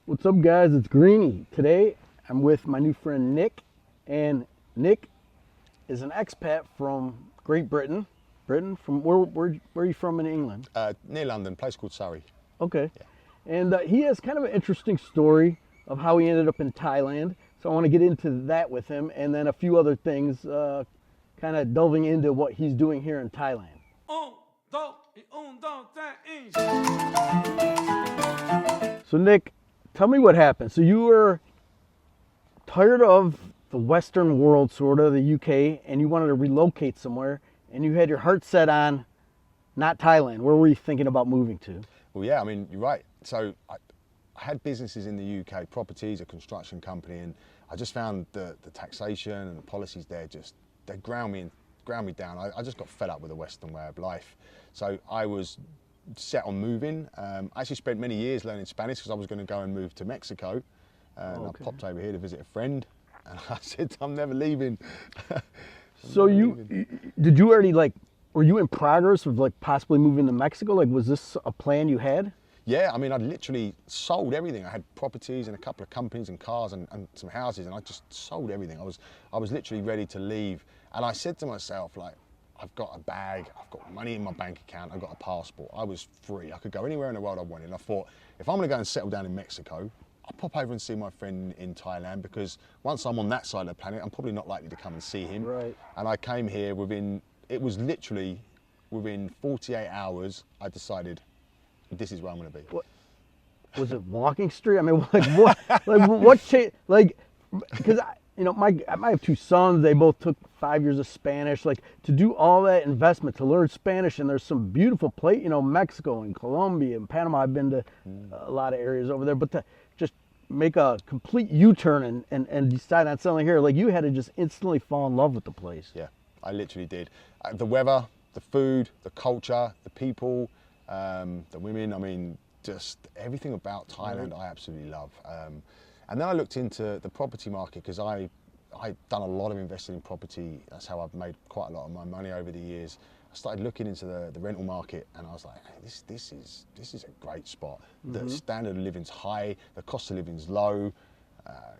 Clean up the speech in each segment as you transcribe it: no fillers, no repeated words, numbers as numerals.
What's up, guys? It's Greeny. Today, I'm with my new friend Nick, and Nick is an expat from Great Britain. From where are you from in England? Near London, a place called Surrey. Okay. Yeah. And he has kind of an interesting story of how he ended up in Thailand. So I want to get into that with him, and then a few other things, kind of delving into what he's doing here in Thailand. So Nick, tell me what happened. So you were tired of the Western world, sort of, the UK, and you wanted to relocate somewhere, and you had your heart set on not Thailand. Where were you thinking about moving to? Well, yeah, I mean, you're right. So I had businesses in the UK, properties, a construction company, and I just found the taxation and the policies there they ground me down. I just got fed up with the Western way of life. So I was set on moving. I actually spent many years learning Spanish because I was going to go and move to Mexico. And I popped over here to visit a friend, and I said, I'm never leaving. So did you already, like, were you in progress of like possibly moving to Mexico? Like, was this a plan you had? Yeah, I mean, I'd literally sold everything. I had properties and a couple of companies and cars and some houses, and I just sold everything. I was literally ready to leave. And I said to myself, like, I've got a bag, I've got money in my bank account, I've got a passport. I was free. I could go anywhere in the world I wanted. And I thought, if I'm gonna go and settle down in Mexico, I'll pop over and see my friend in Thailand, because once I'm on that side of the planet, I'm probably not likely to come and see him. Right. And I came here it was literally within 48 hours, I decided this is where I'm going to be. What was it? Walking Street? I mean, like what? Like what changed? Like, because I have two sons. They both took 5 years of Spanish. Like, to do all that investment to learn Spanish, and there's some beautiful Mexico and Colombia and Panama. I've been to a lot of areas over there, but to just make a complete U-turn and decide on settling here, like, you had to just instantly fall in love with the place. Yeah, I literally did. The weather, the food, the culture, the people, the women, I mean, just everything about Thailand I absolutely love. And then I looked into the property market, because I'd done a lot of investing in property. That's how I've made quite a lot of my money over the years. I started looking into the rental market, and I was like, hey, this is a great spot. The standard of living's high, the cost of living's low.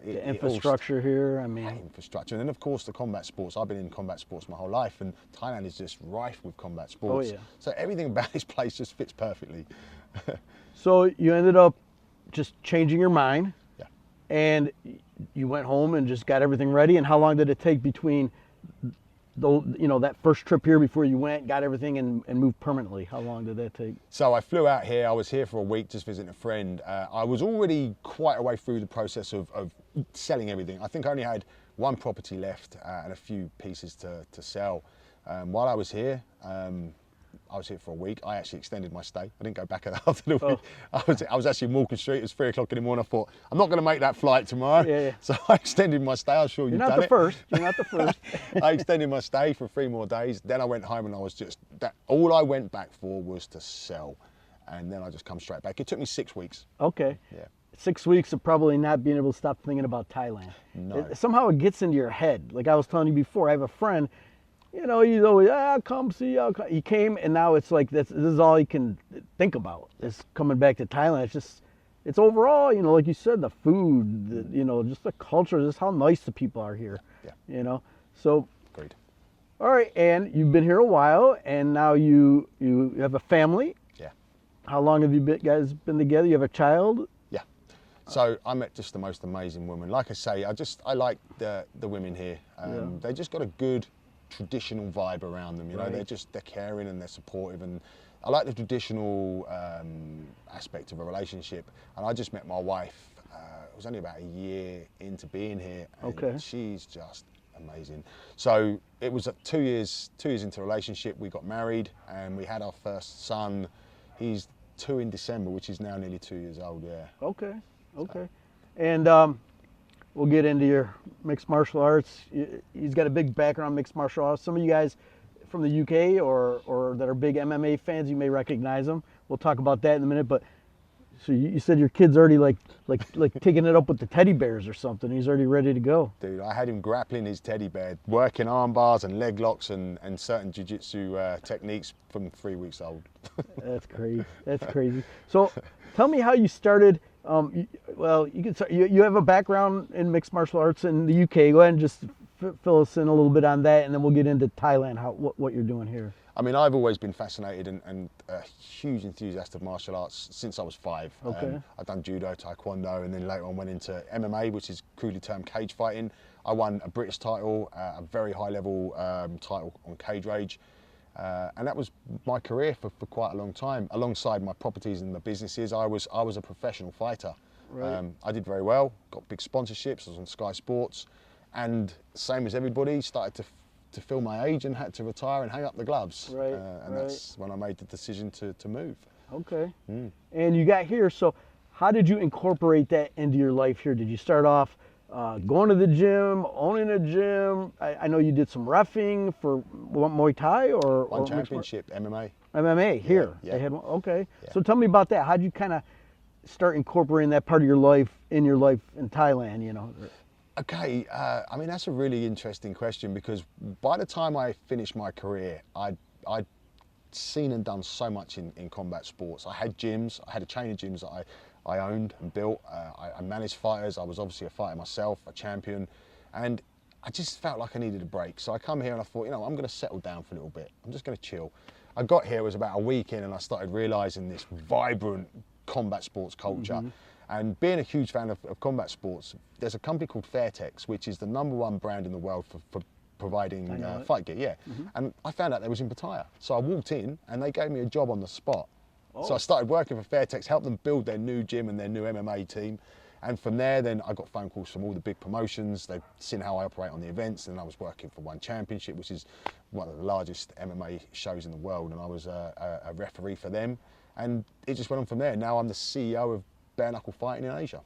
The infrastructure here, I mean. Infrastructure, and then of course the combat sports. I've been in combat sports my whole life, and Thailand is just rife with combat sports. Oh, yeah. So everything about this place just fits perfectly. So you ended up just changing your mind. Yeah. And you went home and just got everything ready. And how long did it take between that first trip here before you got everything and moved permanently? How long did that take? So I flew out here. I was here for a week just visiting a friend. I was already quite a way through the process of selling everything. I think I only had one property left and a few pieces to sell. While I was here for a week. I actually extended my stay. I didn't go back after the week. I was actually in Walking Street. It was 3 o'clock in the morning. I thought, I'm not going to make that flight tomorrow. Yeah. So I extended my stay. I'm sure you've done it. You're not the first. I extended my stay for 3 more days. Then I went home, and I was all I went back for was to sell. And then I just come straight back. It took me 6 weeks. Okay. Yeah. 6 weeks of probably not being able to stop thinking about Thailand. No. Somehow it gets into your head. Like I was telling you before, I have a friend, he's always, come see, he came, and now it's like, this is all he can think about, is coming back to Thailand. It's overall, like you said, the food, just the culture, just how nice the people are here. Yeah. So. Agreed. All right, and you've been here a while, and now you have a family. Yeah. How long have you guys been together? You have a child? Yeah. So I met just the most amazing woman. Like I say, I like the women here. They just got a good traditional vibe around them. Right. They're caring and they're supportive, and I like the traditional aspect of a relationship. And I just met my wife. It was only about a year into being here, and she's just amazing. So it was 2 years into a relationship. We got married, and we had our first son. He's 2 in December, which is now nearly 2 years old. Yeah. Okay. And we'll get into your mixed martial arts. He's got a big background in mixed martial arts. Some of you guys from the UK or that are big MMA fans, you may recognize him. We'll talk about that in a minute. But so you said your kid's already like taking it up with the teddy bears or something. He's already ready to go. Dude, I had him grappling his teddy bear, working arm bars and leg locks and certain jiu-jitsu techniques from 3 weeks old. That's crazy. So tell me how you started Well, you can start, you have a background in mixed martial arts in the UK. Go ahead and just fill us in a little bit on that, and then we'll get into Thailand, what you're doing here. I mean, I've always been fascinated and a huge enthusiast of martial arts since I was 5. Okay. I've done judo, taekwondo, and then later on went into MMA, which is crudely termed cage fighting. I won a British title, a very high level title on cage rage. And that was my career for quite a long time. Alongside my properties and my businesses, I was a professional fighter. Right. I did very well, got big sponsorships, I was on Sky Sports, and same as everybody, started to feel my age and had to retire and hang up the gloves. Right, and that's when I made the decision to move. Okay. And you got here, so how did you incorporate that into your life here? Did you start off going to the gym, owning a gym? I know you did some reffing for Muay Thai or One championship, MMA. MMA here. Yeah. They had one. Okay. Yeah. So tell me about that. How did you kind of start incorporating that part of your life in Thailand? You know. Okay, I mean, that's a really interesting question, because by the time I finished my career, I'd seen and done so much in combat sports. I had gyms, I had a chain of gyms that I owned and built. I managed fighters. I was obviously a fighter myself, a champion, and I just felt like I needed a break. So I come here and I thought, you know, I'm going to settle down for a little bit. I'm just going to chill. I got here, it was about a week in, and I started realising this vibrant combat sports culture. And being a huge fan of combat sports, there's a company called Fairtex, which is the #1 brand in the world for providing fight gear. Yeah. And I found out they was in Pattaya. So I walked in and they gave me a job on the spot. So I started working for Fairtex, helped them build their new gym and their new MMA team. And from there, then I got phone calls from all the big promotions. They've seen how I operate on the events. And I was working for One Championship, which is one of the largest MMA shows in the world. And I was a referee for them. And it just went on from there. Now I'm the CEO of Bare Knuckle Fighting in Asia.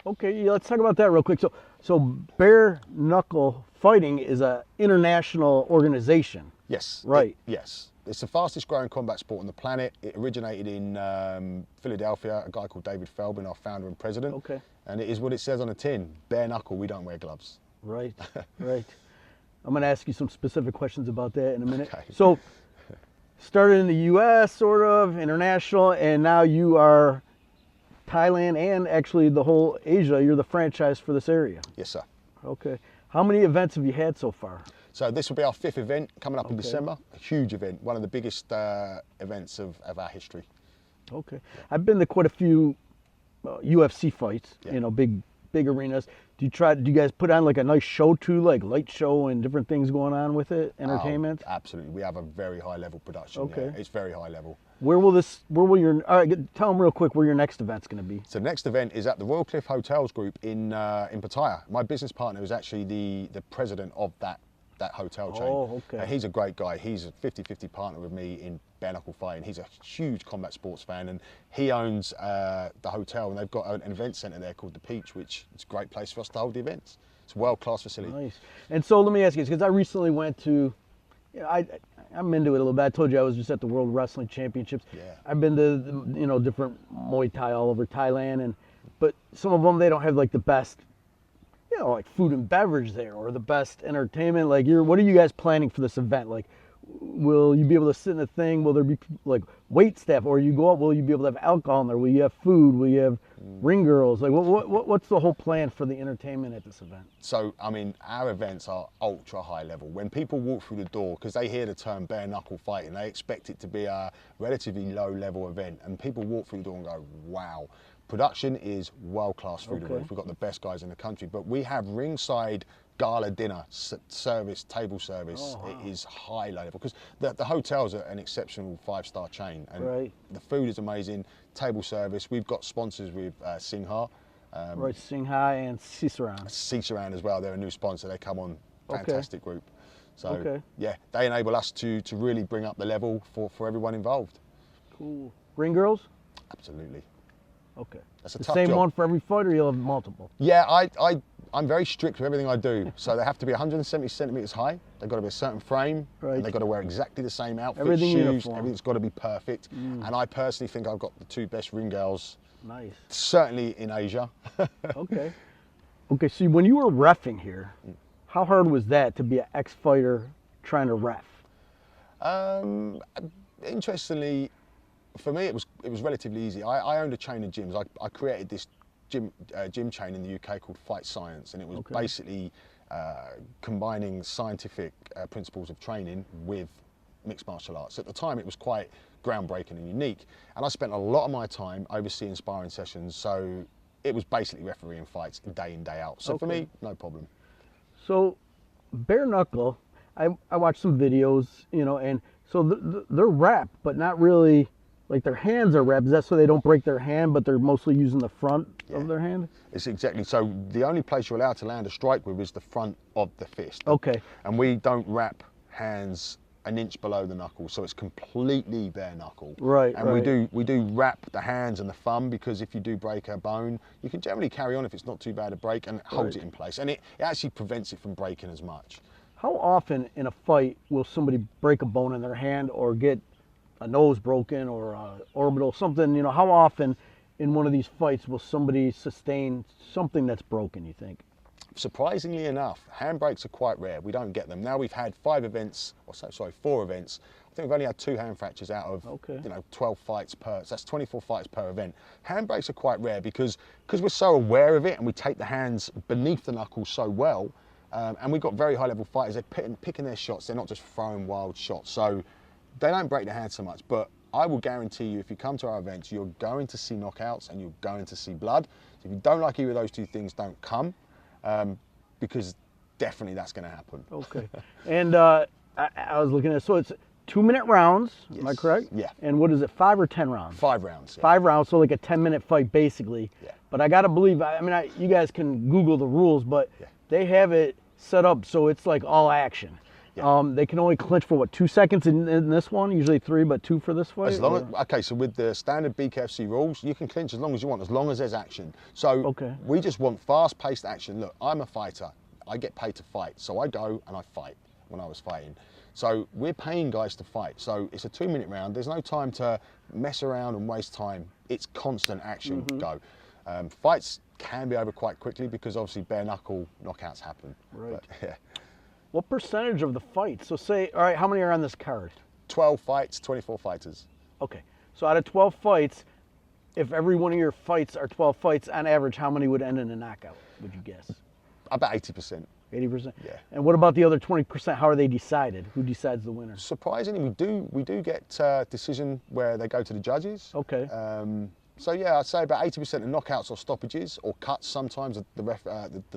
Okay, yeah, let's talk about that real quick. So Bare Knuckle Fighting is an international organization. Yes. Right. Yes. It's the fastest growing combat sport on the planet. It originated in Philadelphia, a guy called David Feldman, our founder and president. Okay. And it is what it says on the tin, bare knuckle, we don't wear gloves. Right, right. I'm going to ask you some specific questions about that in a minute. Okay. So, started in the U.S., sort of, international, and now you are Thailand and actually the whole Asia. You're the franchise for this area. Yes, sir. Okay. How many events have you had so far? So this will be our 5th event coming up in December. A huge event, one of the biggest events of our history. Okay. I've been to quite a few UFC fights, you know, big arenas. Do you guys put on like a nice show too, like light show and different things going on with it, entertainment? Oh, absolutely. We have a very high level production. Okay. Yeah. It's very high level. Where will all right, tell them real quick where your next event's going to be. So the next event is at the Royal Cliff Hotels Group in Pattaya. My business partner is actually the president of that hotel chain. Oh, okay. He's a great guy. He's a 50-50 partner with me in bare knuckle fighting. He's a huge combat sports fan, and he owns the hotel, and they've got an event centre there called The Peach, which is a great place for us to hold the events. It's a world-class facility. Nice. And so let me ask you, because I recently went to, you know, I'm into it a little bit. I told you I was just at the World Wrestling Championships. Yeah. I've been to, you know, different Muay Thai all over Thailand, but some of them, they don't have like the best, you know, like food and beverage there, or the best entertainment. Like, what are you guys planning for this event? Like, will you be able to sit in a thing? Will there be like wait staff, or you go up? Will you be able to have alcohol in there? Will you have food? Will you have ring girls? Like, what's the whole plan for the entertainment at this event? So, I mean, our events are ultra high level. When people walk through the door, because they hear the term bare knuckle fighting, they expect it to be a relatively low level event, and people walk through the door and go, wow. Production is world-class through the roof. We've got the best guys in the country, but we have ringside gala dinner service, table service. Oh, wow. It is high level, because the hotels are an exceptional 5-star chain, and the food is amazing. Table service. We've got sponsors with Singha. Right, Saenchai and Cicerone. Cicerone as well. They're a new sponsor. They come on, fantastic group. So yeah, they enable us to really bring up the level for everyone involved. Cool. Ring girls? Absolutely. Okay. That's a the tough same job. one for every fight, or you'll have multiple? Yeah, I'm very strict with everything I do. So they have to be 170 centimeters high. They've got to be a certain frame. Right. And they've got to wear exactly the same outfit, Everything shoes. uniform. Everything's got to be perfect. And I personally think I've got the 2 best ring girls. Nice. Certainly in Asia. Okay. Okay, so when you were reffing here, how hard was that to be an ex-fighter trying to ref? Interestingly, For me, it was relatively easy. I owned a chain of gyms. I created this gym chain in the UK called Fight Science, and it was basically combining scientific principles of training with mixed martial arts. At the time, it was quite groundbreaking and unique, and I spent a lot of my time overseeing sparring sessions, so it was basically refereeing fights day in, day out. So for me, no problem. So bare knuckle, I watched some videos, you know, and so they're wrapped, but not really, like their hands are wrapped. Is that so they don't break their hand, but they're mostly using the front of their hand? It's exactly, so the only place you're allowed to land a strike with is the front of the fist. Okay. And we don't wrap hands an inch below the knuckle, so it's completely bare knuckle. Right. And we do wrap the hands and the thumb, because if you do break a bone, you can generally carry on if it's not too bad a break, and it holds it in place, and it actually prevents it from breaking as much. How often in a fight will somebody break a bone in their hand or get a nose broken or orbital, something, you know, how often in one of these fights will somebody sustain something that's broken, you think? Surprisingly enough, handbrakes are quite rare. We don't get them. Now we've had 4 events. I think we've only had 2 hand fractures out of 12 fights per, so that's 24 fights per event. Handbrakes are quite rare because we're so aware of it, and we take the hands beneath the knuckles so well, and we've got very high level fighters. They're picking their shots. They're not just throwing wild shots. So they don't break their hands so much, but I will guarantee you, if you come to our events, you're going to see knockouts and you're going to see blood. So if you don't like either of those 2 things, don't come. Because definitely that's going to happen. Okay. And I was looking at, so it's 2-minute rounds, am I correct? Yeah. And what is it, 5 or 10 rounds? 5 rounds. Yeah. 5 rounds, so like a 10-minute fight basically. Yeah. But I got to believe, I mean, you guys can Google the rules, but they have it set up so it's like all action. Yeah. They can only clinch for what, 2 seconds in this one? Usually 3, but 2 for this fight? As long as, okay, so with the standard BKFC rules, you can clinch as long as you want, as long as there's action. So we just want fast-paced action. Look, I'm a fighter. I get paid to fight. So I go and I fight when I was fighting. So we're paying guys to fight. So it's a 2-minute round. There's no time to mess around and waste time. It's constant action, go. Fights can be over quite quickly because obviously bare knuckle knockouts happen. Right. But, yeah. What percentage of the fights? So say, all right, how many are on this card? 12 fights, 24 fighters. Okay. So out of 12 fights, if every one of your fights are 12 fights, on average, how many would end in a knockout, would you guess? About 80%. 80%? Yeah. And what about the other 20%? How are they decided? Who decides the winner? Surprisingly, we do get decision where they go to the judges. Okay. So yeah, I'd say about 80% of knockouts or stoppages or cuts. Sometimes the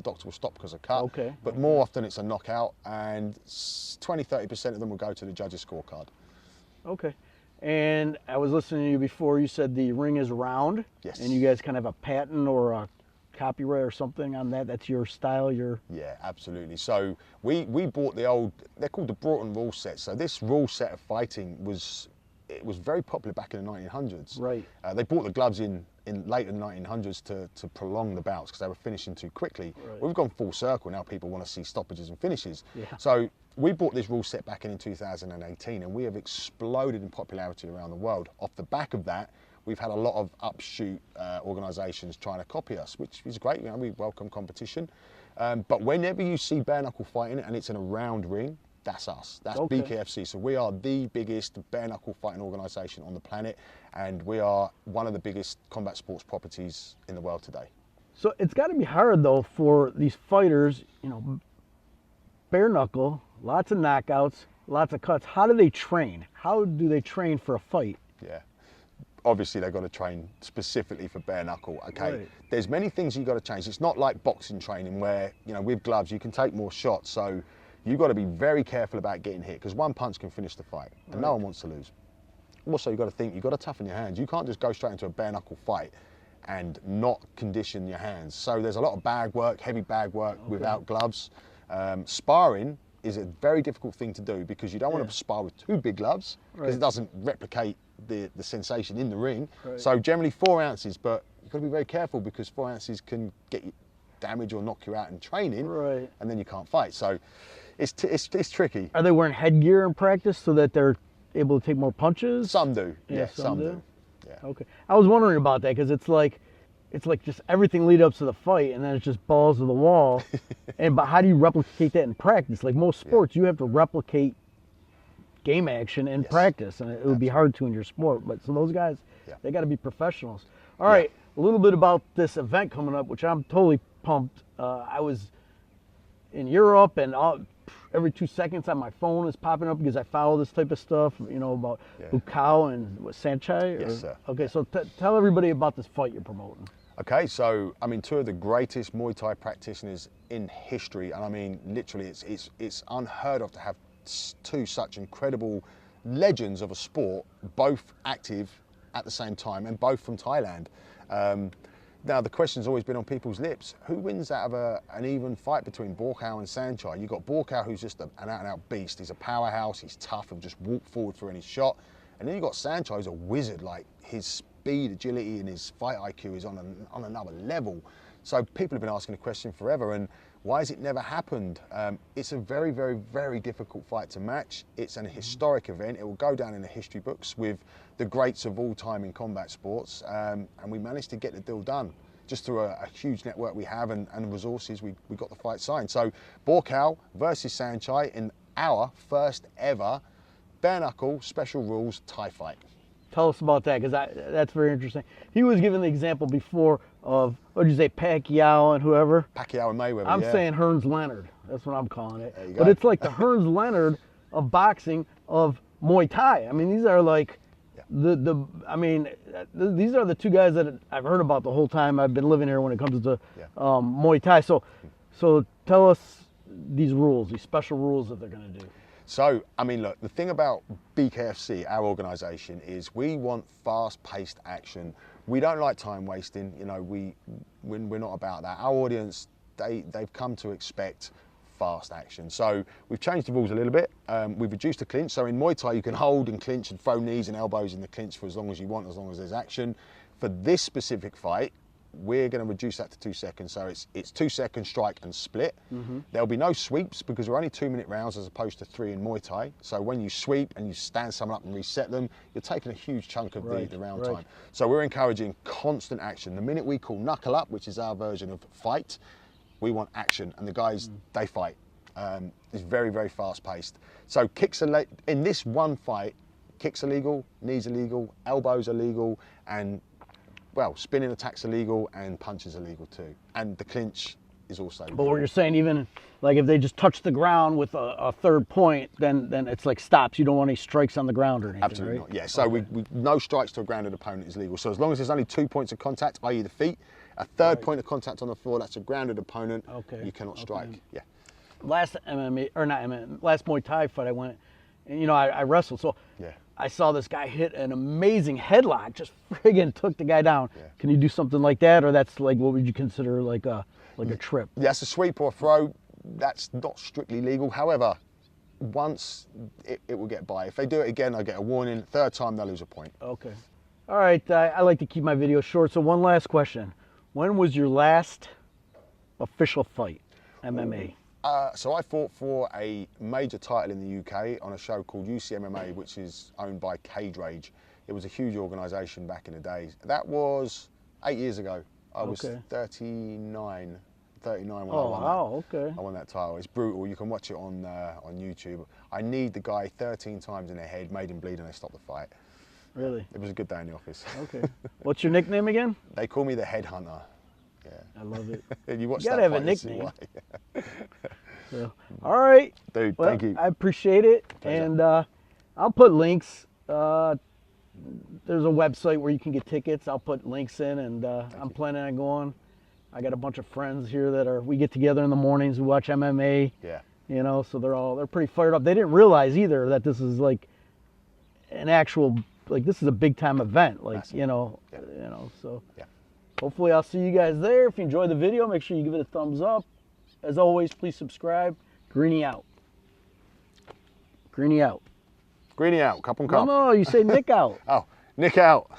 doctor will stop because of cut. Okay. But more often it's a knockout, and 20-30% of them will go to the judges' scorecard. Okay. And I was listening to you before. You said the ring is round. Yes. And you guys kind of have a patent or a copyright or something on that. That's your style. Yeah, absolutely. So we bought the old. They're called the Broughton rule set. So this rule set of fighting was very popular back in the 1900s. Right. They bought the gloves in late in the 1900s to prolong the bouts because they were finishing too quickly. Right. We've gone full circle now. People want to see stoppages and finishes. Yeah. So we bought this rule set back in 2018, and we have exploded in popularity around the world. Off the back of that, we've had a lot of upshoot organisations trying to copy us, which is great. You know, we welcome competition. But whenever you see bare knuckle fighting and it's in a round ring, that's us. That's BKFC. So we are the biggest bare knuckle fighting organisation on the planet, and we are one of the biggest combat sports properties in the world today. So it's got to be hard though for these fighters, you know, bare knuckle, lots of knockouts, lots of cuts. How do they train? How do they train for a fight? Yeah. Obviously they've got to train specifically for bare knuckle. Okay. Right. There's many things you've got to change. It's not like boxing training where, you know, with gloves you can take more shots. So you've got to be very careful about getting hit because one punch can finish the fight, and no one wants to lose. Also, you've got to think, you've got to toughen your hands. You can't just go straight into a bare knuckle fight and not condition your hands. So there's a lot of bag work, heavy bag work without gloves. Sparring is a very difficult thing to do because you don't want to spar with too big gloves because it doesn't replicate the sensation in the ring. Right. So generally 4 ounces, but you've got to be very careful because 4 ounces can get you damage or knock you out in training, and then you can't fight. So it's tricky. Are they wearing headgear in practice so that they're able to take more punches? Some do. Yeah, some do. Yeah. Okay. I was wondering about that because it's like just everything lead up to the fight, and then it's just balls to the wall. But how do you replicate that in practice? Like most sports, you have to replicate game action in Yes. practice, and it would be hard to in your sport. But so those guys, Yeah. they got to be professionals. All right, a little bit about this event coming up, which I'm totally pumped. I was in Europe, and every 2 seconds on my phone is popping up because I follow this type of stuff, about Buakaw and Saenchai. Yes, sir. Okay, so tell everybody about this fight you're promoting. Okay, so I mean, two of the greatest Muay Thai practitioners in history, and I mean, literally, it's unheard of to have two such incredible legends of a sport, both active at the same time, and both from Thailand. Now, the question's always been on people's lips: who wins out of an even fight between Buakaw and Saenchai? You've got Buakaw, who's just an out-and-out beast. He's a powerhouse. He's tough and just walk forward for any shot. And then you've got Saenchai, who's a wizard. Like, his speed, agility, and his fight IQ is on another level. So people have been asking the question forever, and why has it never happened? It's a very, very, very difficult fight to match. It's an historic event. It will go down in the history books with the greats of all time in combat sports, and we managed to get the deal done just through a huge network we have and resources. We got the fight signed. So Buakaw versus Saenchai in our first ever bare knuckle special rules Thai fight. Tell us about that, because that's very interesting. He was given the example before of, what did you say, Pacquiao and whoever? Pacquiao and Mayweather. I'm saying Hearns Leonard. That's what I'm calling it. There you But go. it's like the Hearns Leonard of boxing, of Muay Thai. I mean, these are like these are the two guys that I've heard about the whole time I've been living here when it comes to Muay Thai. So tell us these rules, these special rules that they're going to do. So, I mean, look, the thing about BKFC, our organisation, is we want fast-paced action. We don't like time wasting. We're not about that. Our audience, they've come to expect fast action. So we've changed the rules a little bit. We've reduced the clinch. So in Muay Thai, you can hold and clinch and throw knees and elbows in the clinch for as long as you want, as long as there's action. For this specific fight, we're going to reduce that to 2 seconds. So it's 2 second strike and split. There'll be no sweeps because we're only 2-minute rounds as opposed to 3 in Muay Thai. So when you sweep and you stand someone up and reset them, you're taking a huge chunk of the round time. So we're encouraging constant action. The minute we call knuckle up, which is our version of fight, we want action, and the guys, they fight. It's very, very fast paced. So kicks are in this one fight, kicks are legal, knees are legal, elbows are legal, and well, spinning attacks are legal, and punches are legal too. And the clinch is also legal. But what you're saying, even like if they just touch the ground with a third point, then it's like stops. You don't want any strikes on the ground or anything. Absolutely right? not. Yeah. So we no strikes to a grounded opponent is legal. So as long as there's only 2 points of contact, i.e. the feet, a third point of contact on the floor, that's a grounded opponent. Okay. You cannot strike. Okay. Yeah. Last MMA, or not MMA, last Muay Thai fight I went, and I wrestled, so I saw this guy hit an amazing headlock, just friggin' took the guy down. Yeah. Can you do something like that, or that's like, what would you consider like a trip? That's a sweep or a throw. That's not strictly legal. However, once it will get by. If they do it again, they'll get a warning. Third time, they'll lose a point. Okay. All right, I like to keep my videos short, so one last question. When was your last official fight, MMA? So I fought for a major title in the UK on a show called UCMMA, which is owned by Cage Rage. It was a huge organisation back in the day. That was 8 years ago. I was 39 when I won okay. I won that title. It's brutal. You can watch it on YouTube. I kneed the guy 13 times in the head, made him bleed, and they stopped the fight. Really? It was a good day in the office. Okay. What's your nickname again? They call me the Headhunter. Yeah. I love it. You watch gotta that have a fight, you see nickname. why. So, all right. Dude, Well, thank you. I appreciate it. Pleasure. And I'll put links. There's a website where you can get tickets. I'll put links in, and I'm planning on going. I got a bunch of friends here that we get together in the mornings. We watch MMA. Yeah. So they're pretty fired up. They didn't realize either that this is like an actual, like, this is a big time event. Like, Massive. So Yeah. hopefully I'll see you guys there. If you enjoyed the video, make sure you give it a thumbs up. As always, please subscribe. Greenie out. Greenie out. Greenie out, cup and cup. No, you say Nick out. Oh, Nick out.